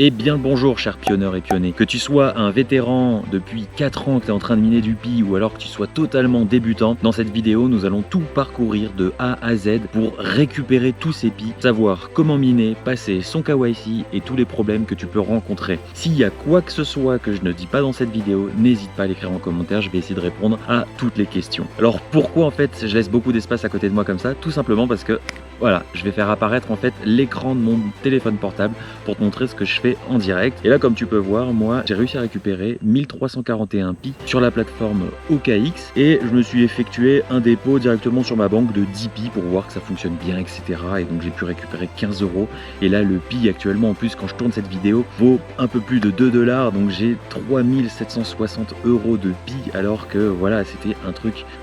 Eh bien le bonjour cher pionneur et pionnier. Que tu sois un vétéran depuis 4 ans que tu es en train de miner du Pi ou alors que tu sois totalement débutant, dans cette vidéo nous allons tout parcourir de A à Z pour récupérer tous ces Pi, savoir comment miner, passer son KYC et tous les problèmes que tu peux rencontrer. S'il y a quoi que ce soit que je ne dis pas dans cette vidéo, n'hésite pas à l'écrire en commentaire, je vais essayer de répondre à toutes les questions. Alors pourquoi en fait je laisse beaucoup d'espace à côté de moi comme ça? Tout simplement parce que voilà, je vais faire apparaître en fait l'écran de mon téléphone portable pour te montrer ce que je fais en direct. Et là comme tu peux voir, moi j'ai réussi à récupérer 1341 Pi sur la plateforme OKX et je me suis effectué un dépôt directement sur ma banque de 10 Pi pour voir que ça fonctionne bien, etc. Et donc j'ai pu récupérer 15 €. Et là le Pi actuellement en plus quand je tourne cette vidéo vaut un peu plus de 2 $, donc j'ai 3760 € de Pi alors que voilà c'était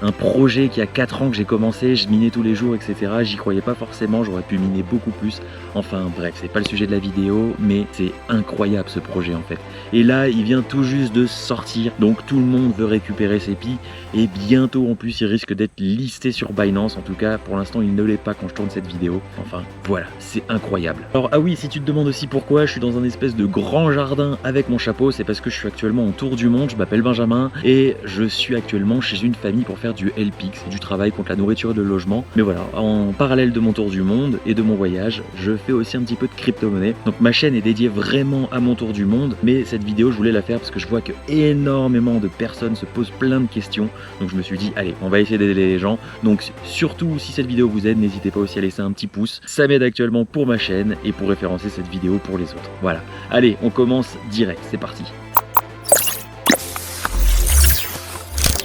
un projet qui a 4 ans que j'ai commencé, je minais tous les jours, etc. J'y croyais pas forcément, j'aurais pu miner beaucoup plus. Enfin bref, c'est pas le sujet de la vidéo, mais c'est incroyable ce projet en fait. Et là, il vient tout juste de sortir, donc tout le monde veut récupérer ses Pi. Et bientôt en plus, il risque d'être listé sur Binance. En tout cas, pour l'instant, il ne l'est pas quand je tourne cette vidéo. Enfin voilà, c'est incroyable. Alors ah oui, si tu te demandes aussi pourquoi je suis dans un espèce de grand jardin avec mon chapeau, c'est parce que je suis actuellement en tour du monde. Je m'appelle Benjamin et je suis actuellement chez une famille pour faire du LPX, du travail contre la nourriture et le logement. Mais voilà, en parallèle de mon tour du monde et de mon voyage, je fais aussi un petit peu de crypto-monnaie. Donc ma chaîne est dédiée vraiment à mon tour du monde, mais cette vidéo je voulais la faire parce que je vois que énormément de personnes se posent plein de questions. Donc je me suis dit allez, on va essayer d'aider les gens. Donc surtout si cette vidéo vous aide, n'hésitez pas aussi à laisser un petit pouce. Ça m'aide actuellement pour ma chaîne et pour référencer cette vidéo pour les autres. Voilà, allez, on commence direct, c'est parti.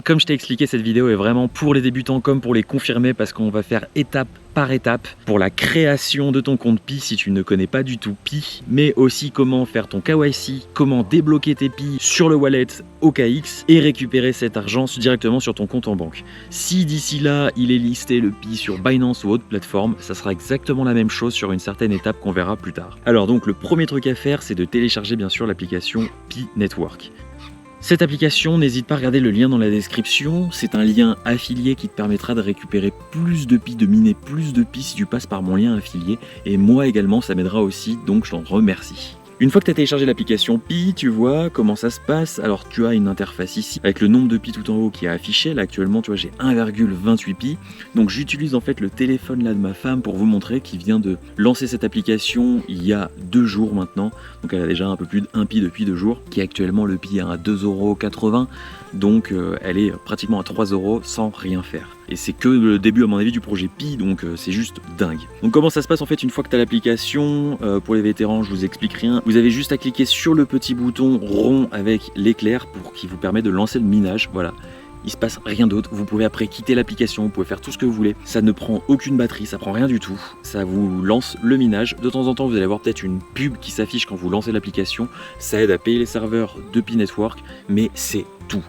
Comme je t'ai expliqué, cette vidéo est vraiment pour les débutants comme pour les confirmés parce qu'on va faire étape par étape pour la création de ton compte Pi si tu ne connais pas du tout Pi, mais aussi comment faire ton KYC, comment débloquer tes Pi sur le wallet OKX et récupérer cet argent directement sur ton compte en banque. Si d'ici là il est listé le Pi sur Binance ou autre plateforme, ça sera exactement la même chose sur une certaine étape qu'on verra plus tard. Alors donc le premier truc à faire, c'est de télécharger bien sûr l'application Pi Network. Cette application, n'hésite pas à regarder le lien dans la description, c'est un lien affilié qui te permettra de récupérer plus de Pi, de miner plus de Pi si tu passes par mon lien affilié, et moi également ça m'aidera aussi, donc je t'en remercie. Une fois que tu as téléchargé l'application Pi, tu vois comment ça se passe. Alors tu as une interface ici avec le nombre de Pi tout en haut qui est affiché. Là actuellement tu vois j'ai 1,28 Pi. Donc j'utilise en fait le téléphone là de ma femme pour vous montrer qui vient de lancer cette application il y a 2 jours maintenant. Donc elle a déjà un peu plus d'1 Pi depuis 2 jours. Qui est actuellement le Pi à 2,80 €. Donc elle est pratiquement à 3 € sans rien faire. Et c'est que le début à mon avis du projet Pi, donc c'est juste dingue. Donc comment ça se passe en fait une fois que tu as l'application? Pour les vétérans je vous explique rien. Vous avez juste à cliquer sur le petit bouton rond avec l'éclair pour qui vous permet de lancer le minage, voilà. Il se passe rien d'autre, vous pouvez après quitter l'application, vous pouvez faire tout ce que vous voulez. Ça ne prend aucune batterie, ça prend rien du tout. Ça vous lance le minage. De temps en temps vous allez avoir peut-être une pub qui s'affiche quand vous lancez l'application. Ça aide à payer les serveurs de Pi Network, mais c'est tout.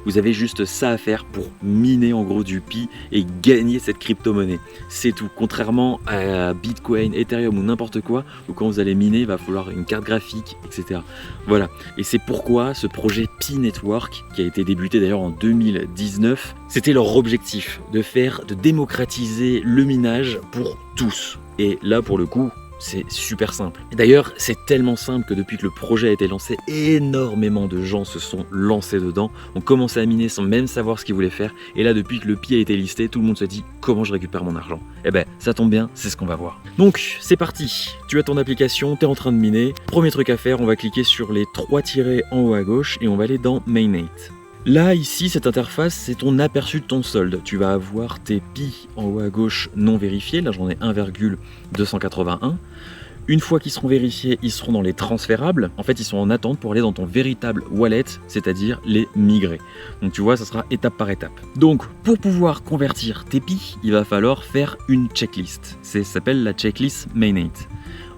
Vous avez juste ça à faire pour miner en gros du Pi et gagner cette crypto-monnaie. C'est tout. Contrairement à Bitcoin, Ethereum ou n'importe quoi, où quand vous allez miner, il va falloir une carte graphique, etc. Voilà. Et c'est pourquoi ce projet Pi Network, qui a été débuté d'ailleurs en 2019, c'était leur objectif de démocratiser le minage pour tous. Et là, pour le coup, c'est super simple. D'ailleurs, c'est tellement simple que depuis que le projet a été lancé, énormément de gens se sont lancés dedans, ont commencé à miner sans même savoir ce qu'ils voulaient faire. Et là, depuis que le Pi a été listé, tout le monde se dit comment je récupère mon argent. Eh ben, ça tombe bien, c'est ce qu'on va voir. Donc, c'est parti. Tu as ton application, tu es en train de miner. Premier truc à faire, on va cliquer sur les 3 tirets en haut à gauche et on va aller dans Mainnet. Là, ici, cette interface, c'est ton aperçu de ton solde. Tu vas avoir tes Pi en haut à gauche non vérifiés. Là, j'en ai 1,281. Une fois qu'ils seront vérifiés, ils seront dans les transférables. En fait, ils sont en attente pour aller dans ton véritable wallet, c'est-à-dire les migrer. Donc, tu vois, ça sera étape par étape. Donc, pour pouvoir convertir tes Pi, il va falloir faire une checklist. Ça s'appelle la checklist Mainnet.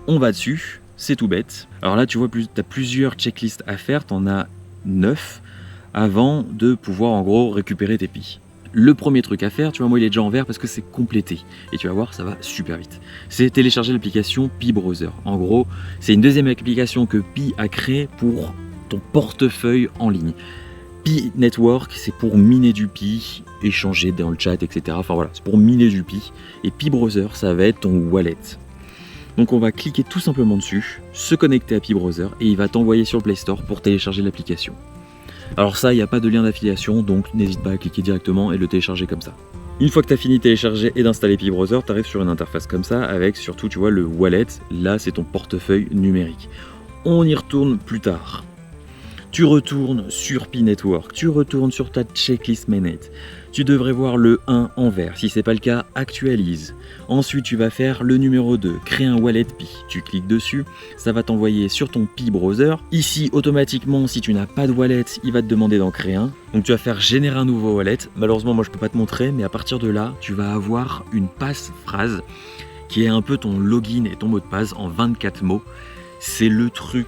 On va dessus, c'est tout bête. Alors là, tu vois, tu as plusieurs checklists à faire. Tu en as 9. Avant de pouvoir en gros récupérer tes Pi. Le premier truc à faire, tu vois, moi il est déjà en vert parce que c'est complété. Et tu vas voir, ça va super vite. C'est télécharger l'application Pi Browser. En gros, c'est une deuxième application que Pi a créée pour ton portefeuille en ligne. Pi Network, c'est pour miner du Pi, échanger dans le chat, etc. Enfin voilà, c'est pour miner du Pi. Et Pi Browser, ça va être ton wallet. Donc on va cliquer tout simplement dessus, se connecter à Pi Browser et il va t'envoyer sur le Play Store pour télécharger l'application. Alors ça, il n'y a pas de lien d'affiliation, donc n'hésite pas à cliquer directement et le télécharger comme ça. Une fois que tu as fini de télécharger et d'installer Pi Browser, tu arrives sur une interface comme ça avec surtout tu vois le wallet, là c'est ton portefeuille numérique. On y retourne plus tard. Tu retournes sur Pi Network, tu retournes sur ta checklist mainnet. Tu devrais voir le 1 en vert, si ce n'est pas le cas, actualise. Ensuite tu vas faire le numéro 2, créer un wallet Pi. Tu cliques dessus, ça va t'envoyer sur ton Pi Browser. Ici automatiquement, si tu n'as pas de wallet, il va te demander d'en créer un. Donc tu vas faire générer un nouveau wallet. Malheureusement moi je peux pas te montrer, mais à partir de là, tu vas avoir une passphrase qui est un peu ton login et ton mot de passe en 24 mots. C'est le truc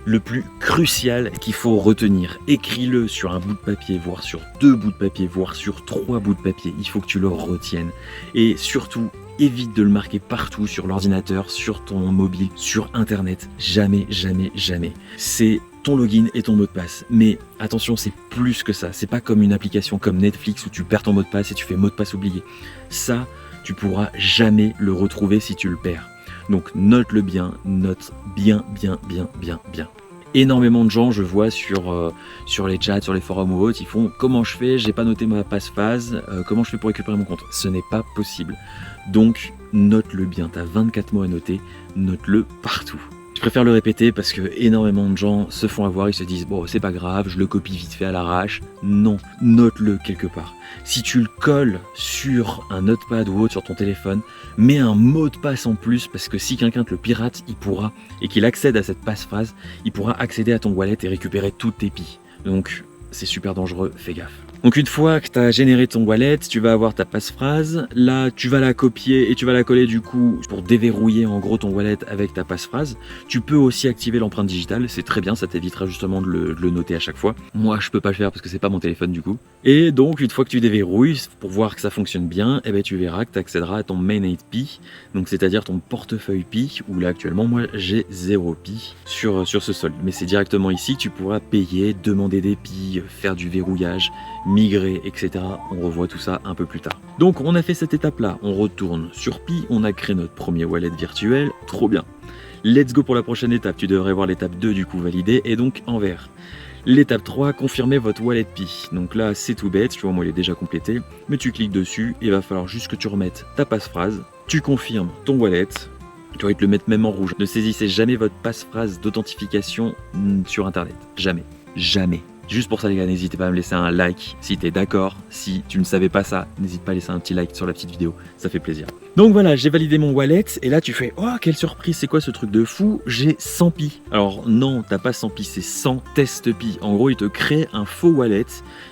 le plus crucial qu'il faut retenir. Écris-le sur un bout de papier, voire sur 2 bouts de papier, voire sur 3 bouts de papier. Il faut que tu le retiennes. Et surtout, évite de le marquer partout sur l'ordinateur, sur ton mobile, sur internet. Jamais, jamais, jamais. C'est ton login et ton mot de passe. Mais attention, c'est plus que ça. C'est pas comme une application comme Netflix où tu perds ton mot de passe et tu fais mot de passe oublié. Ça, tu pourras jamais le retrouver si tu le perds. Donc note-le bien, note bien. Énormément de gens, je vois sur les chats, sur les forums ou autres, ils font comment je fais, j'ai pas noté ma passphrase, comment je fais pour récupérer mon compte. Ce n'est pas possible. Donc note-le bien, tu as 24 mots à noter, note-le partout. Je préfère le répéter parce que énormément de gens se font avoir, ils se disent bon c'est pas grave, je le copie vite fait à l'arrache. Non, note-le quelque part. Si tu le colles sur un notepad ou autre sur ton téléphone, mets un mot de passe en plus parce que si quelqu'un te le pirate, il pourra, et qu'il accède à cette passphrase, il pourra accéder à ton wallet et récupérer toutes tes Pi. Donc c'est super dangereux, fais gaffe. Donc une fois que tu as généré ton wallet, tu vas avoir ta passphrase. Là, tu vas la copier et tu vas la coller du coup pour déverrouiller en gros ton wallet avec ta passphrase. Tu peux aussi activer l'empreinte digitale, c'est très bien, ça t'évitera justement de le noter à chaque fois. Moi, je peux pas le faire parce que c'est pas mon téléphone du coup. Et donc une fois que tu déverrouilles, pour voir que ça fonctionne bien, eh ben, tu verras que tu accéderas à ton mainnet Pi, donc c'est-à-dire ton portefeuille Pi, où là actuellement moi j'ai 0 Pi sur ce solde. Mais c'est directement ici que tu pourras payer, demander des Pi, faire du verrouillage, migrer, etc. On revoit tout ça un peu plus tard. Donc on a fait cette étape-là, on retourne sur Pi, on a créé notre premier wallet virtuel, trop bien. Let's go pour la prochaine étape, tu devrais voir l'étape 2 du coup validée, et donc en vert. L'étape 3, confirmer votre wallet Pi. Donc là c'est tout bête, tu vois moi il est déjà complété, mais tu cliques dessus, il va falloir juste que tu remettes ta passphrase, tu confirmes ton wallet, tu vas te le mettre même en rouge. Ne saisissez jamais votre passphrase d'authentification sur internet, jamais, jamais. Juste pour ça les gars, n'hésitez pas à me laisser un like si t'es d'accord. Si tu ne savais pas ça, n'hésite pas à laisser un petit like sur la petite vidéo, ça fait plaisir. Donc voilà, j'ai validé mon wallet et là tu fais oh quelle surprise, c'est quoi ce truc de fou, j'ai 100 Pi. Alors non, t'as pas 100 Pi, c'est 100 tests Pi. En gros, il te crée un faux wallet,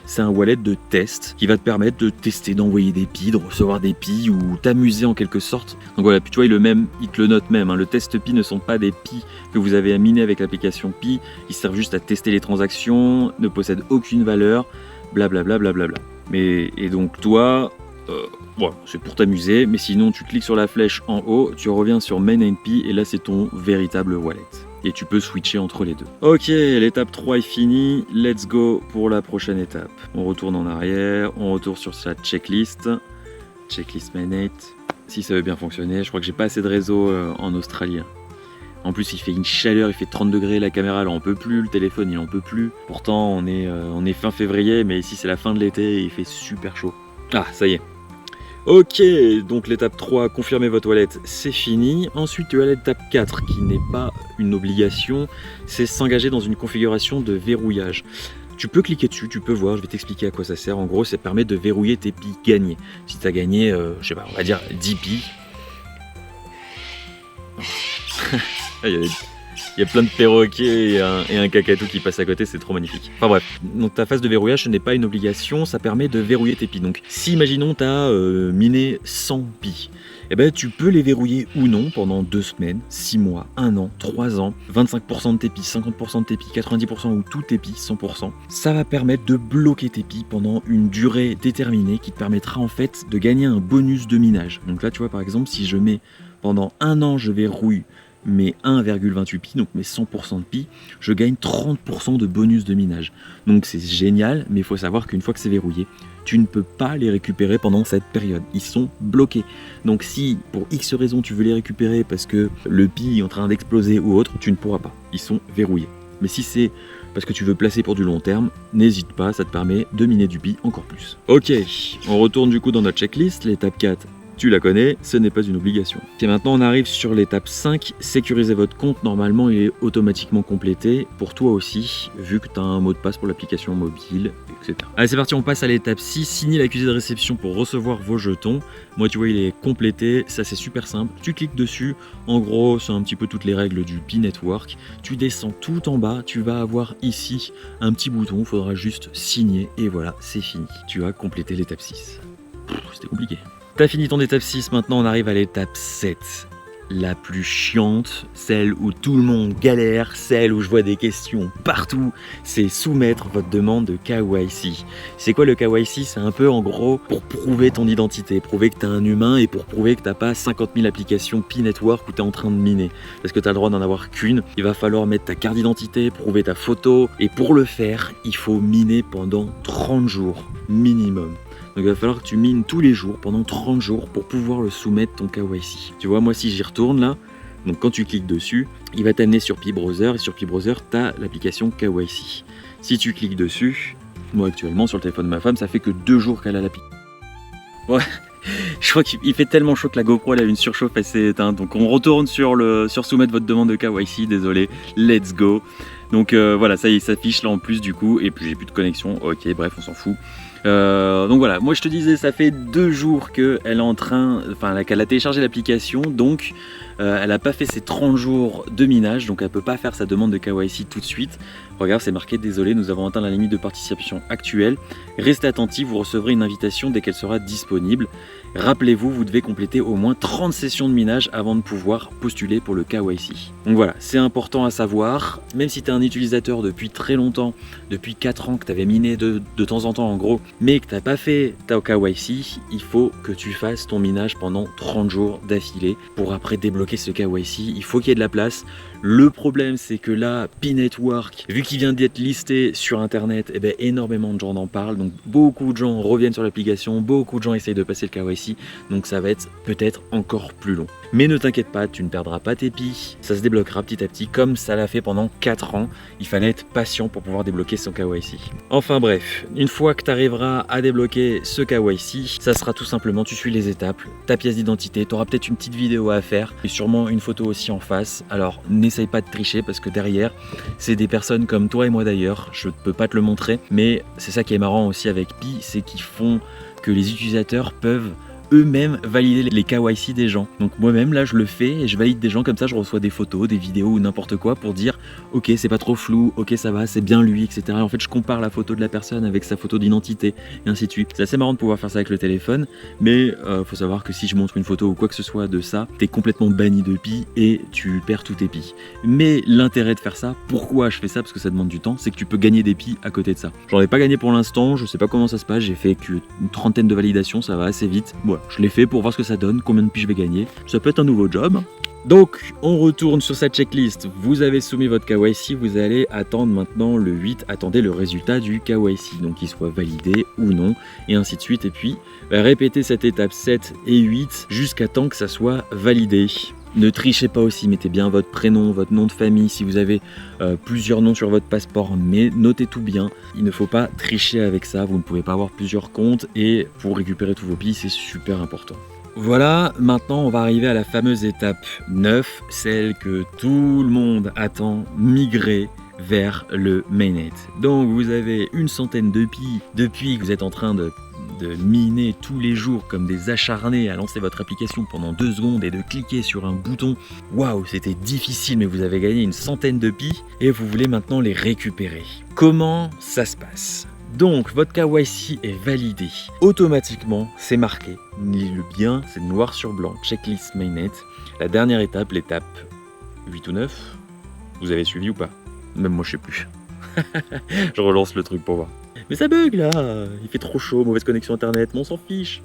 c'est un wallet de test qui va te permettre de tester, d'envoyer des Pi, de recevoir des Pi ou t'amuser en quelque sorte. Donc voilà, puis tu vois, il te le note même, hein. Le test Pi ne sont pas des Pi que vous avez à miner avec l'application Pi, ils servent juste à tester les transactions, ne possèdent aucune valeur, blablabla. Mais et donc toi, bon, c'est pour t'amuser, mais sinon tu cliques sur la flèche en haut, tu reviens sur Mainnet Pi et là c'est ton véritable wallet. Et tu peux switcher entre les deux. Ok, l'étape 3 est finie, let's go pour la prochaine étape. On retourne en arrière, on retourne sur sa checklist Mainnet. Si ça veut bien fonctionner, je crois que j'ai pas assez de réseau en Australie. En plus il fait une chaleur, il fait 30 degrés, la caméra elle en peut plus, le téléphone il en peut plus. Pourtant on est fin février, mais ici c'est la fin de l'été et il fait super chaud. Ah ça y est. Ok, donc l'étape 3, confirmer votre wallet, c'est fini. Ensuite tu as l'étape 4 qui n'est pas une obligation, c'est s'engager dans une configuration de verrouillage. Tu peux cliquer dessus, tu peux voir, je vais t'expliquer à quoi ça sert. En gros ça permet de verrouiller tes Pi gagnés. Si tu as gagné, je sais pas, on va dire 10 Pi. Il y a plein de perroquets et un cacatou qui passe à côté, c'est trop magnifique. Enfin bref, donc ta phase de verrouillage, ce n'est pas une obligation, ça permet de verrouiller tes Pi. Donc si imaginons tu as miné 100 Pi, eh ben, tu peux les verrouiller ou non pendant 2 semaines, 6 mois, 1 an, 3 ans, 25% de tes Pi, 50% de tes Pi, 90% ou tous tes Pi, 100%. Ça va permettre de bloquer tes Pi pendant une durée déterminée qui te permettra en fait de gagner un bonus de minage. Donc là tu vois par exemple si je mets pendant 1 an je verrouille mes 1,28 pi, donc mes 100% de pi, je gagne 30% de bonus de minage. Donc c'est génial, mais il faut savoir qu'une fois que c'est verrouillé, tu ne peux pas les récupérer pendant cette période. Ils sont bloqués. Donc si pour X raison tu veux les récupérer parce que le pi est en train d'exploser ou autre, tu ne pourras pas. Ils sont verrouillés. Mais si c'est parce que tu veux placer pour du long terme, n'hésite pas, ça te permet de miner du pi encore plus. Ok, on retourne du coup dans notre checklist, l'étape 4. Tu la connais, ce n'est pas une obligation. Et maintenant on arrive sur l'étape 5, sécuriser votre compte. Normalement il est automatiquement complété pour toi aussi, vu que tu as un mot de passe pour l'application mobile, etc. Allez c'est parti, on passe à l'étape 6, signer l'accusé de réception pour recevoir vos jetons. Moi tu vois il est complété, ça c'est super simple, tu cliques dessus, en gros c'est un petit peu toutes les règles du Pi Network. Tu descends tout en bas, tu vas avoir ici un petit bouton, il faudra juste signer et voilà, c'est fini. Tu as complété l'étape 6. C'était compliqué. T'as fini ton étape 6, maintenant on arrive à l'étape 7. La plus chiante, celle où tout le monde galère, celle où je vois des questions partout, c'est soumettre votre demande de KYC. C'est quoi le KYC? C'est un peu en gros pour prouver ton identité, prouver que t'es un humain et pour prouver que t'as pas 50 000 applications Pi Network où t'es en train de miner. Parce que t'as le droit d'en avoir qu'une, il va falloir mettre ta carte d'identité, prouver ta photo et pour le faire, il faut miner pendant 30 jours minimum. Donc il va falloir que tu mines tous les jours pendant 30 jours pour pouvoir le soumettre ton KYC. Tu vois, moi si j'y retourne là, donc quand tu cliques dessus, il va t'amener sur Pi Browser et sur Pi Browser, tu as l'application KYC. Si tu cliques dessus, moi actuellement sur le téléphone de ma femme, ça fait que 2 jours qu'elle a l'application. Ouais, je crois qu'il fait tellement chaud que la GoPro elle a une surchauffe, elle s'est éteinte. Donc on retourne sur soumettre votre demande de KYC, désolé, let's go. Donc voilà, ça y est, ça s'affiche là en plus du coup, et puis j'ai plus de connexion, ok, bref, on s'en fout. Donc voilà, moi je te disais, ça fait 2 jours qu'elle est en train, qu'elle a téléchargé l'application, donc elle n'a pas fait ses 30 jours de minage, donc elle ne peut pas faire sa demande de KYC tout de suite. Regarde, c'est marqué, désolé, nous avons atteint la limite de participation actuelle. Restez attentifs, vous recevrez une invitation dès qu'elle sera disponible. Rappelez-vous, vous devez compléter au moins 30 sessions de minage avant de pouvoir postuler pour le KYC. Donc voilà, c'est important à savoir, même si tu es un utilisateur depuis très longtemps, depuis 4 ans que tu avais miné de temps en temps en gros, mais que tu n'as pas fait ta KYC, il faut que tu fasses ton minage pendant 30 jours d'affilée pour après débloquer ce KYC. Il faut qu'il y ait de la place. Le problème, c'est que là, Pi Network, vu qu'il vient d'être listé sur internet, eh ben, énormément de gens en parlent, donc beaucoup de gens reviennent sur l'application, beaucoup de gens essayent de passer le KYC, donc ça va être peut-être encore plus long. Mais ne t'inquiète pas, tu ne perdras pas tes Pi, ça se débloquera petit à petit comme ça l'a fait pendant 4 ans. Il fallait être patient pour pouvoir débloquer son KYC. Enfin bref, une fois que tu arriveras à débloquer ce KYC, ça sera tout simplement, tu suis les étapes, ta pièce d'identité, tu auras peut-être une petite vidéo à faire et sûrement une photo aussi en face. Alors n'essaye pas de tricher parce que derrière, c'est des personnes comme toi et moi d'ailleurs, je ne peux pas te le montrer, mais c'est ça qui est marrant aussi avec Pi, c'est qu'ils font que les utilisateurs peuvent eux-mêmes valider les KYC des gens. Donc moi-même là je le fais et je valide des gens comme ça, je reçois des photos, des vidéos ou n'importe quoi pour dire ok c'est pas trop flou, ok ça va, c'est bien lui, etc. En fait je compare la photo de la personne avec sa photo d'identité et ainsi de suite. C'est assez marrant de pouvoir faire ça avec le téléphone, mais faut savoir que si je montre une photo ou quoi que ce soit de ça, t'es complètement banni de Pi et tu perds tous tes Pi. Mais l'intérêt de faire ça, pourquoi je fais ça, parce que ça demande du temps, c'est que tu peux gagner des Pi à côté de ça. J'en ai pas gagné pour l'instant, je sais pas comment ça se passe, j'ai fait qu'une 30aine de validations, ça va assez vite. Bon, je l'ai fait pour voir ce que ça donne, combien de Pi je vais gagner. Ça peut être un nouveau job. Donc, on retourne sur cette checklist. Vous avez soumis votre KYC, vous allez attendre maintenant le 8. Attendez le résultat du KYC, donc qu'il soit validé ou non, et ainsi de suite. Et puis, répétez cette étape 7 et 8 jusqu'à temps que ça soit validé. Ne trichez pas aussi, mettez bien votre prénom, votre nom de famille. Si vous avez plusieurs noms sur votre passeport, mais notez tout bien. Il ne faut pas tricher avec ça, vous ne pouvez pas avoir plusieurs comptes et pour récupérer tous vos Pi, c'est super important. Voilà, maintenant on va arriver à la fameuse étape 9, celle que tout le monde attend, migrer vers le mainnet. Donc vous avez une centaine de Pi depuis que vous êtes en train de miner tous les jours comme des acharnés à lancer votre application pendant 2 secondes et de cliquer sur un bouton. Waouh, c'était difficile, mais vous avez gagné une centaine de Pi et vous voulez maintenant les récupérer. Comment ça se passe ? Donc votre KYC est validé. Automatiquement, c'est marqué. Lis-le bien, c'est noir sur blanc. Checklist mainnet. La dernière étape, l'étape 8 ou 9. Vous avez suivi ou pas ? Même moi je sais plus. Je relance le truc pour voir. Mais ça bug là, il fait trop chaud, mauvaise connexion internet, mais on s'en fiche.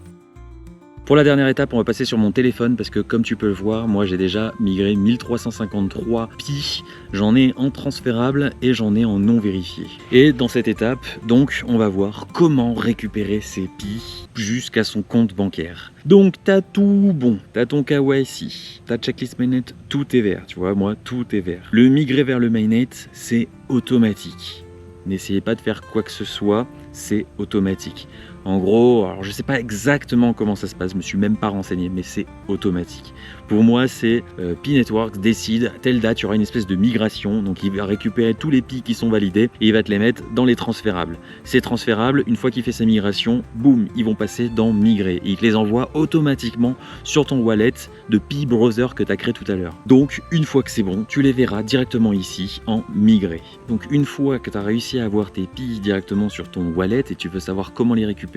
Pour la dernière étape, on va passer sur mon téléphone parce que comme tu peux le voir, moi j'ai déjà migré 1353 Pi. J'en ai en transférable et j'en ai en non vérifié. Et dans cette étape, donc, on va voir comment récupérer ces Pi jusqu'à son compte bancaire. Donc t'as tout bon, t'as ton KYC, ta checklist mainnet, tout est vert, tu vois, moi tout est vert. Le migrer vers le mainnet, c'est automatique. N'essayez pas de faire quoi que ce soit, c'est automatique. En gros, alors je sais pas exactement comment ça se passe, je me suis même pas renseigné, mais c'est automatique. Pour moi, c'est Pi Networks décide, telle date, il y aura une espèce de migration, donc il va récupérer tous les Pi qui sont validés et il va te les mettre dans les transférables. Ces transférables, une fois qu'il fait sa migration, boum, ils vont passer dans migrer et il te les envoie automatiquement sur ton wallet de Pi Browser que tu as créé tout à l'heure. Donc, une fois que c'est bon, tu les verras directement ici en migrer. Donc, une fois que tu as réussi à avoir tes Pi directement sur ton wallet et tu veux savoir comment les récupérer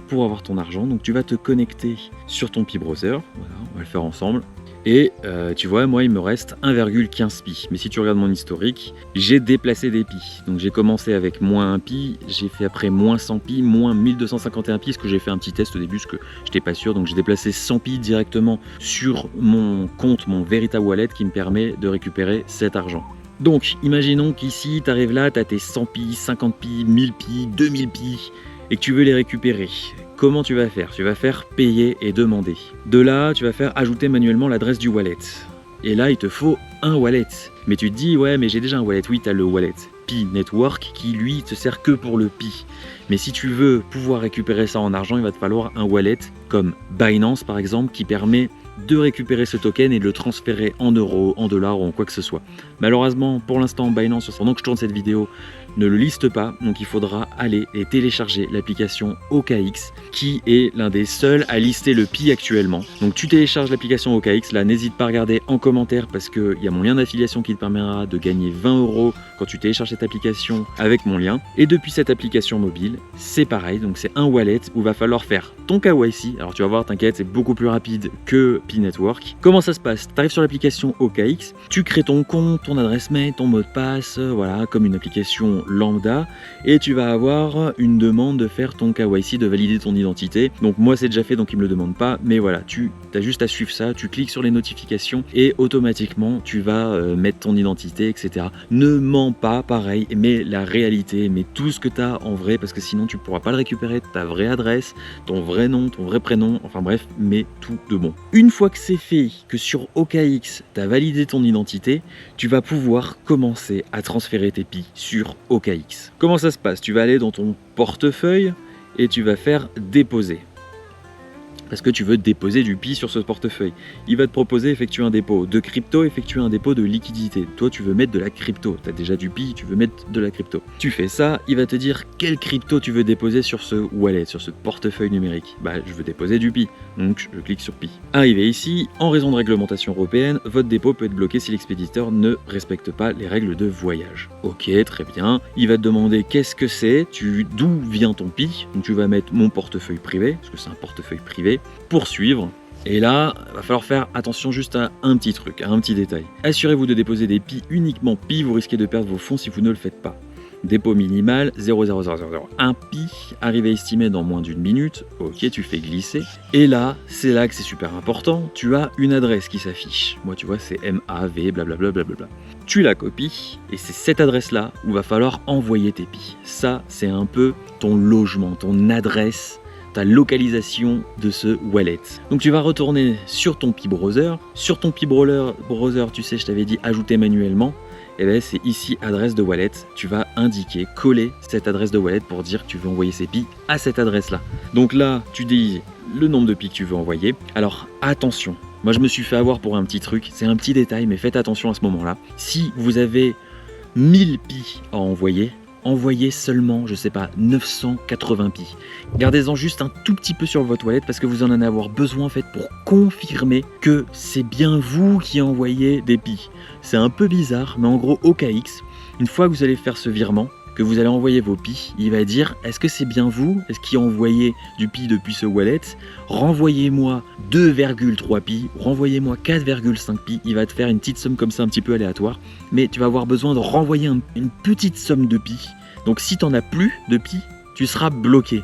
pour avoir ton argent, donc tu vas te connecter sur ton Pi Browser, voilà, on va le faire ensemble. Et tu vois, moi il me reste 1,15 Pi. Mais si tu regardes mon historique, j'ai déplacé des Pi. Donc j'ai commencé avec moins 1 Pi, j'ai fait après moins 100 Pi, moins 1251 Pi, parce que j'ai fait un petit test au début, parce que j'étais pas sûr. Donc j'ai déplacé 100 Pi directement sur mon compte, mon Verita Wallet, qui me permet de récupérer cet argent. Donc imaginons qu'ici, tu arrives là, tu as tes 100 Pi, 50 Pi, 1000 Pi, 2000 Pi, et que tu veux les récupérer. Comment tu vas faire? Tu vas faire payer et demander. De là, tu vas faire ajouter manuellement l'adresse du wallet. Et là, il te faut un wallet. Mais tu te dis, ouais, mais j'ai déjà un wallet. Oui, tu as le wallet Pi Network qui, lui, te sert que pour le Pi. Mais si tu veux pouvoir récupérer ça en argent, il va te falloir un wallet comme Binance, par exemple, qui permet de récupérer ce token et de le transférer en euros, en dollars ou en quoi que ce soit. Malheureusement, pour l'instant, Binance, pendant que je tourne cette vidéo, ne le liste pas, donc il faudra aller et télécharger l'application OKX qui est l'un des seuls à lister le Pi actuellement. Donc tu télécharges l'application OKX, là n'hésite pas à regarder en commentaire parce qu'il y a mon lien d'affiliation qui te permettra de gagner 20 € quand tu télécharges cette application avec mon lien. Et depuis cette application mobile, c'est pareil, donc c'est un wallet où il va falloir faire ton KYC. Alors tu vas voir, t'inquiète, c'est beaucoup plus rapide que Pi Network. Comment ça se passe? Tu arrives sur l'application OKX, tu crées ton compte, ton adresse mail, ton mot de passe, voilà, comme une application lambda, et tu vas avoir une demande de faire ton KYC, de valider ton identité. Donc moi c'est déjà fait, donc il me le demande pas, mais voilà, tu as juste à suivre ça, tu cliques sur les notifications et automatiquement tu vas mettre ton identité, etc. Ne mens pas, pareil, mais la réalité, mais tout ce que tu as en vrai, parce que sinon tu pourras pas le récupérer, ta vraie adresse, ton vrai nom, ton vrai prénom, enfin bref, mais tout de bon. Une fois que c'est fait, que sur OKX tu as validé ton identité, tu vas pouvoir commencer à transférer tes Pi sur OKX. Comment ça se passe? Tu vas aller dans ton portefeuille et tu vas faire déposer. Parce que tu veux déposer du Pi sur ce portefeuille. Il va te proposer effectuer un dépôt de crypto, effectuer un dépôt de liquidité. Toi, tu veux mettre de la crypto. Tu as déjà du Pi, tu veux mettre de la crypto. Tu fais ça, il va te dire quelle crypto tu veux déposer sur ce wallet, sur ce portefeuille numérique. Bah, je veux déposer du Pi. Donc, je clique sur Pi. Arrivé ici, en raison de réglementation européenne, votre dépôt peut être bloqué si l'expéditeur ne respecte pas les règles de voyage. Ok, très bien. Il va te demander qu'est-ce que c'est, d'où vient ton Pi. Donc, tu vas mettre mon portefeuille privé, parce que c'est un portefeuille privé. Poursuivre. Et là, il va falloir faire attention juste à un petit truc, à un petit détail. Assurez-vous de déposer des Pi uniquement Pi, vous risquez de perdre vos fonds si vous ne le faites pas. Dépôt minimal 0,00001 Pi, arrivée estimée dans moins d'une minute. Ok, tu fais glisser. Et là, c'est là que c'est super important, tu as une adresse qui s'affiche. Moi, tu vois, c'est MAV, blablabla, blablabla. Tu la copies, et c'est cette adresse-là où va falloir envoyer tes Pi. Ça, c'est un peu ton logement, ton adresse, ta localisation de ce wallet. Donc tu vas retourner sur ton Pi Browser. Sur ton Pi Browser, tu sais, je t'avais dit ajouter manuellement. Et bien c'est ici adresse de wallet. Tu vas indiquer, coller cette adresse de wallet pour dire que tu veux envoyer ces Pi à cette adresse-là. Donc là, tu dis le nombre de Pi que tu veux envoyer. Alors attention, moi je me suis fait avoir pour un petit truc. C'est un petit détail, mais faites attention à ce moment-là. Si vous avez 1000 Pi à envoyez seulement, je sais pas, 980 Pi. Gardez-en juste un tout petit peu sur votre wallet parce que vous en allez avoir besoin en fait pour confirmer que c'est bien vous qui envoyez des Pi. C'est un peu bizarre, mais en gros OKX, une fois que vous allez faire ce virement, que vous allez envoyer vos Pi, il va dire est-ce que c'est bien vous? Est-ce qui envoyez du Pi depuis ce wallet? Renvoyez-moi 2,3 Pi, renvoyez-moi 4,5 Pi. Il va te faire une petite somme comme ça un petit peu aléatoire, mais tu vas avoir besoin de renvoyer une petite somme de Pi. Donc si tu n'en as plus de Pi, tu seras bloqué.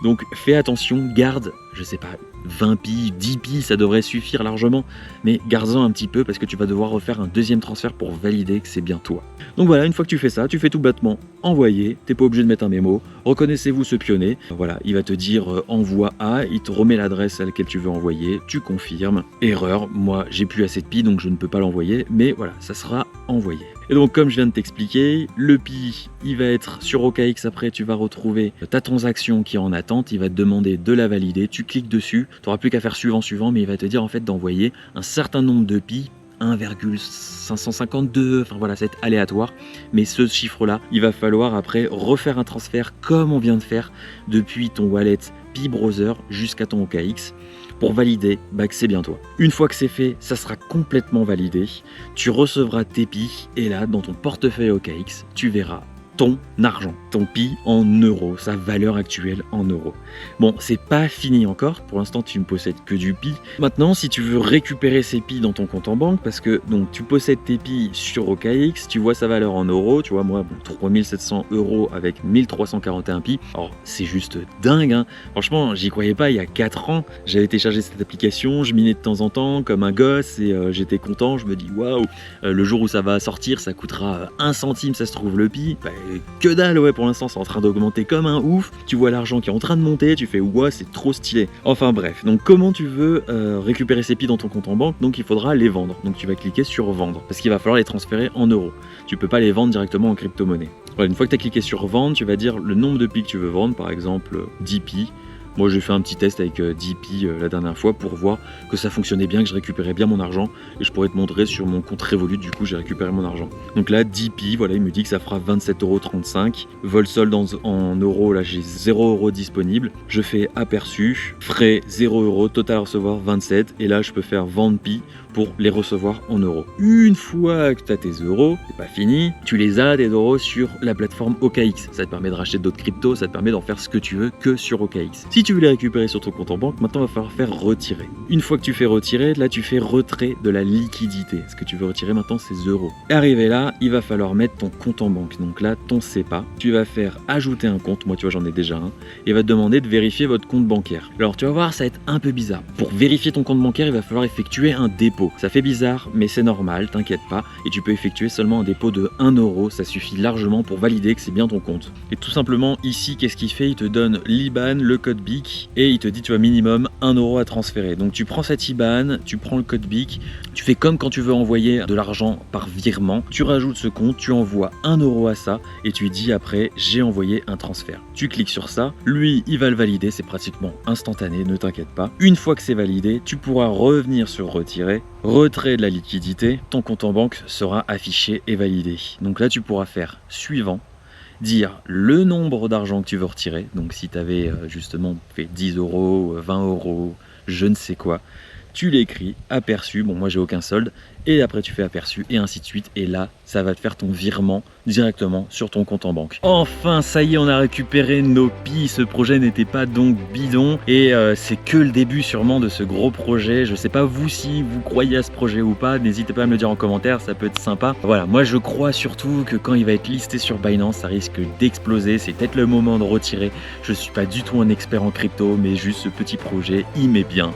Donc fais attention, garde, je sais pas, 20 pi, 10 pi, ça devrait suffire largement, mais garde-en un petit peu parce que tu vas devoir refaire un deuxième transfert pour valider que c'est bien toi. Donc voilà, une fois que tu fais ça, tu fais tout bêtement envoyer, t'es pas obligé de mettre un mémo, reconnaissez-vous ce pionnier, voilà, il va te dire envoie A, il te remet l'adresse à laquelle tu veux envoyer, tu confirmes, erreur, moi j'ai plus assez de pi donc je ne peux pas l'envoyer, mais voilà, ça sera envoyé. Et donc comme je viens de t'expliquer, le pi il va être sur OKX, après tu vas retrouver ta transaction qui est en attente, il va te demander de la valider, tu cliques dessus, tu n'auras plus qu'à faire suivant, mais il va te dire en fait d'envoyer un certain nombre de pi, 1,552, enfin voilà, c'est aléatoire, mais ce chiffre-là, il va falloir après refaire un transfert comme on vient de faire depuis ton wallet Pi Browser jusqu'à ton OKX pour valider que c'est bien toi. Une fois que c'est fait, ça sera complètement validé, tu recevras tes pi et là, dans ton portefeuille OKX, tu verras ton argent, ton pi en euros, sa valeur actuelle en euros. Bon, c'est pas fini encore, pour l'instant tu ne possèdes que du pi. Maintenant, si tu veux récupérer ces pi dans ton compte en banque, parce que donc tu possèdes tes pi sur OKX, tu vois sa valeur en euros, tu vois moi 3700 € avec 1341 pi, alors c'est juste dingue, hein. Franchement j'y croyais pas il y a 4 ans, j'avais téléchargé cette application, je minais de temps en temps comme un gosse et j'étais content, je me dis waouh, le jour où ça va sortir ça coûtera 1 centime ça se trouve le pi, que dalle, ouais, pour l'instant c'est en train d'augmenter comme un ouf, tu vois l'argent qui est en train de monter, tu fais ouais c'est trop stylé. Enfin bref, donc comment tu veux récupérer ces pi dans ton compte en banque? Donc il faudra les vendre, donc tu vas cliquer sur vendre, parce qu'il va falloir les transférer en euros, tu peux pas les vendre directement en crypto-monnaie. Voilà, une fois que tu as cliqué sur vendre, tu vas dire le nombre de pi que tu veux vendre, par exemple 10 pi. Moi j'ai fait un petit test avec 10 pi la dernière fois pour voir que ça fonctionnait bien, que je récupérais bien mon argent et je pourrais te montrer sur mon compte Revolut, du coup j'ai récupéré mon argent. Donc là 10 pi, voilà, il me dit que ça fera 27,35 €. Vol solde en euros, là j'ai 0 € disponible. Je fais aperçu, frais 0 €, total à recevoir 27 et là je peux faire vendre pi pour les recevoir en euros. Une fois que tu as tes euros, c'est pas fini, tu les as tes euros sur la plateforme OKX. Ça te permet de racheter d'autres cryptos, ça te permet d'en faire ce que tu veux que sur OKX. Si tu veux les récupérer sur ton compte en banque, maintenant il va falloir faire retirer. Une fois que tu fais retirer, là tu fais retrait de la liquidité. Ce que tu veux retirer maintenant c'est euros. Et arrivé là, il va falloir mettre ton compte en banque. Donc là, ton SEPA, tu vas faire ajouter un compte, moi tu vois j'en ai déjà un, et va te demander de vérifier votre compte bancaire. Alors tu vas voir, ça va être un peu bizarre. Pour vérifier ton compte bancaire, il va falloir effectuer un dépôt. Ça fait bizarre, mais c'est normal, t'inquiète pas, et tu peux effectuer seulement un dépôt de 1 €, ça suffit largement pour valider que c'est bien ton compte. Et tout simplement ici, qu'est-ce qu'il fait? Il te donne l'IBAN, le code BIC, et il te dit tu as minimum 1 € à transférer. Donc tu prends cette IBAN, tu prends le code BIC, tu fais comme quand tu veux envoyer de l'argent par virement, tu rajoutes ce compte, tu envoies 1 € à ça, et tu dis après j'ai envoyé un transfert. Tu cliques sur ça, lui il va le valider, c'est pratiquement instantané, ne t'inquiète pas. Une fois que c'est validé, tu pourras revenir sur retirer, retrait de la liquidité, ton compte en banque sera affiché et validé. Donc là tu pourras faire suivant, dire le nombre d'argent que tu veux retirer, donc si tu avais justement fait 10 €, 20 €, je ne sais quoi, tu l'écris, aperçu, bon moi j'ai aucun solde, et après tu fais aperçu et ainsi de suite, et là ça va te faire ton virement directement sur ton compte en banque. Enfin ça y est, on a récupéré nos pi, ce projet n'était pas donc bidon, et c'est que le début sûrement de ce gros projet. Je sais pas vous si vous croyez à ce projet ou pas, n'hésitez pas à me le dire en commentaire, ça peut être sympa. Voilà, moi je crois surtout que quand il va être listé sur Binance, ça risque d'exploser, c'est peut-être le moment de retirer. Je suis pas du tout un expert en crypto, mais juste ce petit projet, il m'est bien.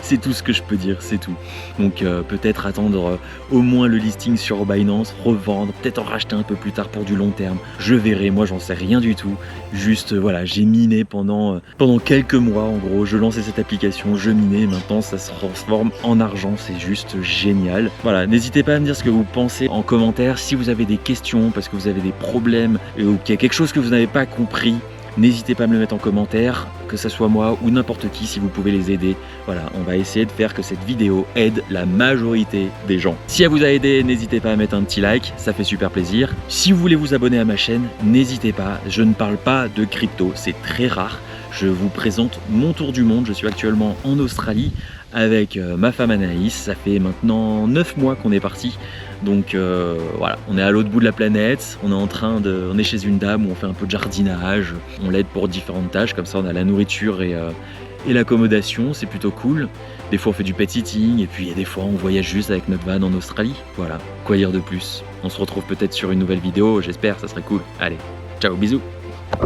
C'est tout ce que je peux dire, c'est tout. Donc peut-être attendre au moins le listing sur Binance, revendre, peut-être en racheter un peu plus tard pour du long terme. Je verrai, moi j'en sais rien du tout. Juste voilà, j'ai miné pendant quelques mois en gros. Je lançais cette application, je minais, et maintenant ça se transforme en argent, c'est juste génial. Voilà, n'hésitez pas à me dire ce que vous pensez en commentaire. Si vous avez des questions, parce que vous avez des problèmes, ou qu'il y a quelque chose que vous n'avez pas compris, n'hésitez pas à me le mettre en commentaire, que ce soit moi ou n'importe qui, si vous pouvez les aider. Voilà, on va essayer de faire que cette vidéo aide la majorité des gens. Si elle vous a aidé, n'hésitez pas à mettre un petit like, ça fait super plaisir. Si vous voulez vous abonner à ma chaîne, n'hésitez pas, je ne parle pas de crypto, c'est très rare. Je vous présente mon tour du monde, je suis actuellement en Australie avec ma femme Anaïs, ça fait maintenant 9 mois qu'on est parti. Donc voilà, on est à l'autre bout de la planète, on est chez une dame où on fait un peu de jardinage, on l'aide pour différentes tâches, comme ça on a la nourriture et l'accommodation, c'est plutôt cool. Des fois on fait du pet sitting et puis il y a des fois on voyage juste avec notre van en Australie. Voilà, quoi dire de plus? On se retrouve peut-être sur une nouvelle vidéo, j'espère, ça serait cool. Allez, ciao, bisous.